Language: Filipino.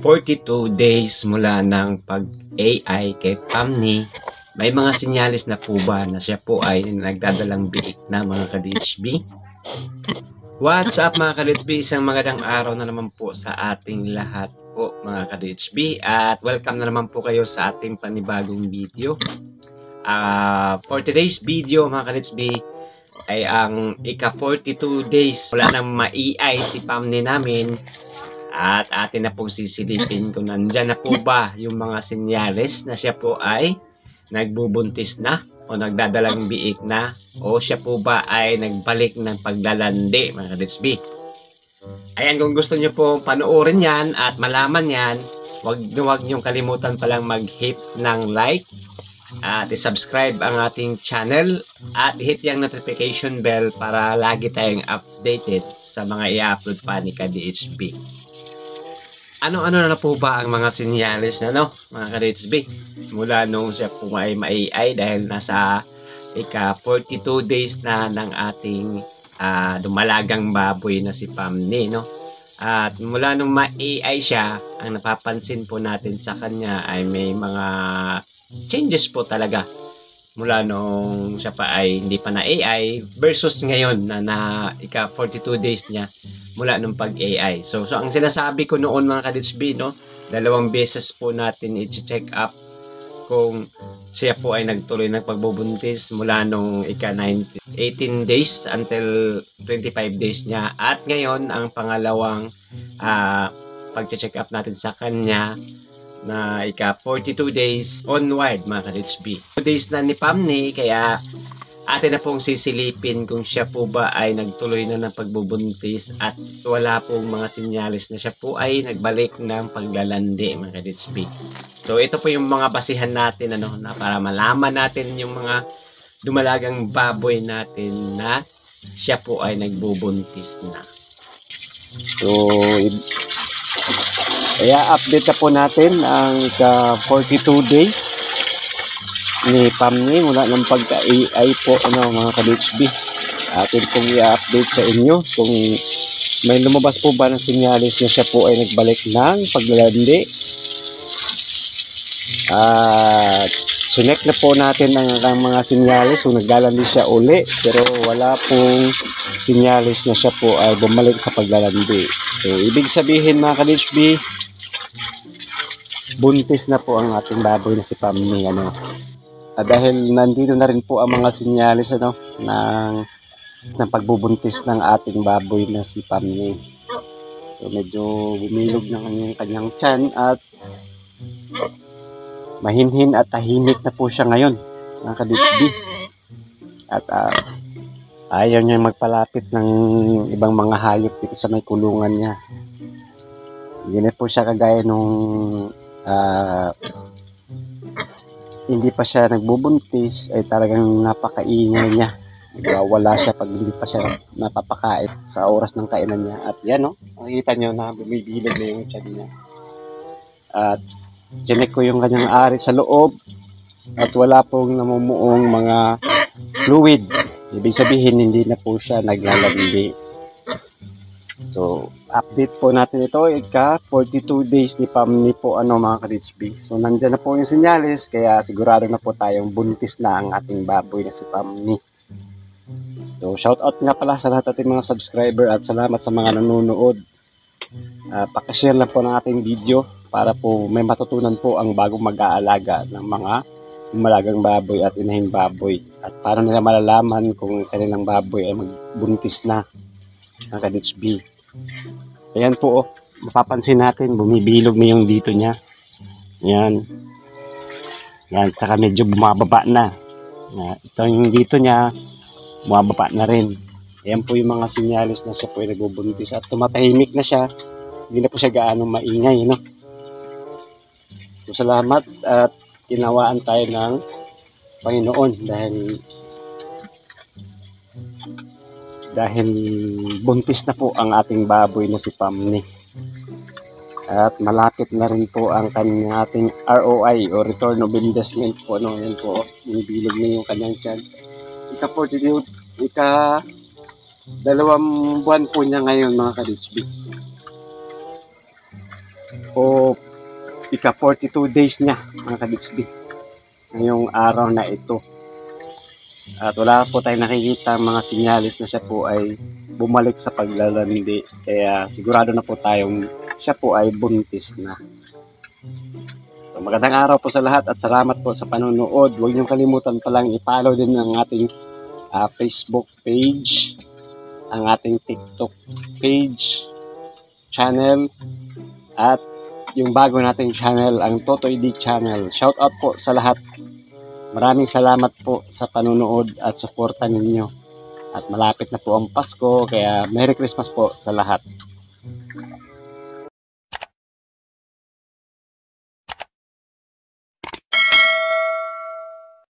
42 days mula ng pag-AI kay Pamni, may mga sinyalis na po ba na siya po ay nagdadalang biik na mga ka-DHB? What's up mga ka-DHB? Isang magandang araw na naman po sa ating lahat po mga ka-DHB at welcome na naman po kayo sa ating panibagong video. For today's video mga ka-DHB ay ang ika-42 days wala nang ma-AI si Pamni namin. At atin na pong sisilipin kung nandyan na po ba yung mga senyales na siya po ay nagbubuntis na o nagdadalang biik na o siya po ba ay nagbalik ng paglalandi mga ka-DHB. Ayan, kung gusto nyo po panoorin yan at malaman yan, huwag nyo kalimutan palang mag-hit ng like at i-subscribe ang ating channel at hit yung notification bell para lagi tayong updated sa mga i-upload pa ni ka-DHB. Ano-ano na po ba ang mga sinyalis na mga ka-DHB? Mula nung siya po ay ma-AI dahil nasa ika-42 days na ng ating dumalagang baboy na si Pamni, At mula nung ma-AI siya, ang napapansin po natin sa kanya ay may mga changes po talaga. Mula nung siya pa ay hindi pa na AI versus ngayon na ika-42 days niya mula nung pag-AI. So ang sinasabi ko noon mga ka-DHB, dalawang beses po natin i-check up kung siya po ay nagtuloy ng pagbubuntis mula nung ika-18 days until 25 days niya. At ngayon, ang pangalawang pag-check up natin sa kanya na ika-42 days onward mga ka-DHB. 2 days na ni Pamni, kaya atin na pong sisilipin kung siya po ba ay nagtuloy na ng pagbubuntis at wala pong mga sinyalis na siya po ay nagbalik ng paglalandi mga ka-DHB. So ito po yung mga basihan natin na para malaman natin yung mga dumalagang baboy natin na siya po ay nagbubuntis na. So kaya update na po natin ang 42 days ni Pamni mula ng pagka-AI po mga ka-DHB. Atin pong i-update sa inyo kung may lumabas po ba ng sinyalis na siya po ay nagbalik ng paglalandi. At sinek na po natin ang mga sinyalis kung naglalandi siya uli, pero wala pong sinyalis na siya po ay bumalik sa paglalandi. So ibig sabihin mga ka-DHB, buntis na po ang ating baboy na si Pamni dahil nandito na rin po ang mga sinyalis ng pagbubuntis ng ating baboy na si Pamni. So medyo bumilog ng kanyang tiyan at mahinhin at tahimik na po siya ngayon mga ka-DHB. At ayaw niya magpalapit ng ibang mga hayop dito sa may kulungan niya. Hindi na po siya kagaya nung hindi pa siya nagbubuntis ay talagang napakaingay niya. Wala siya pag hindi pa siya napapakain sa oras ng kainan niya. At yan makikita nyo na bumibilog na yung tiyan niya. At chinek ko yung kanyang ari sa loob at wala pong namumuong mga fluid. Ibig sabihin hindi na po siya naglalandi. So update po natin ito ika-42 days ni Pamni po mga ka-DHB. So nandyan na po yung sinyalis, kaya sigurado na po tayong buntis na ang ating baboy na si Pamni. So shout out nga pala sa lahat ating mga subscriber at salamat sa mga nanonood. Pakishare lang po ng ating video para po may matutunan po ang bagong mag-aalaga ng mga malagang baboy at inahing baboy. At paano nila malalaman kung kanilang baboy ay magbuntis na ang ka-DHB. Ayan po mapapansin natin bumibilog na yung dito niya. Yan, tsaka medyo bumababa na. Ito yung dito niya, bumababa na rin. Ayan po yung mga sinyalis na siya po ay nagbubuntis at tumatahimik na siya. Hindi na po siya gaano maingay, So salamat at tinawaan tayo ng Panginoon dahil dahil buntis na po ang ating baboy na si Pamni. At malapit na rin po ang kanyang ating ROI o Return of Investment po. Ano, yan po, yung bilog na yung kanyang tiyan. Ika-42, dalawang buwan po niya ngayon mga ka-DHB. O ika-42 days niya mga ka-DHB. Ngayong araw na ito. At wala po tayong nakikita mga sinyalis na siya po ay bumalik sa paglalandi. Kaya sigurado na po tayong siya po ay buntis na. So, magandang araw po sa lahat at salamat po sa panonood. Huwag niyong kalimutan palang i-follow din ang ating Facebook page, ang ating TikTok page, channel, at yung bago nating channel, ang Totoy D channel. Shout out po sa lahat. Maraming salamat po sa panonood at suporta ninyo. At malapit na po ang Pasko, kaya Merry Christmas po sa lahat.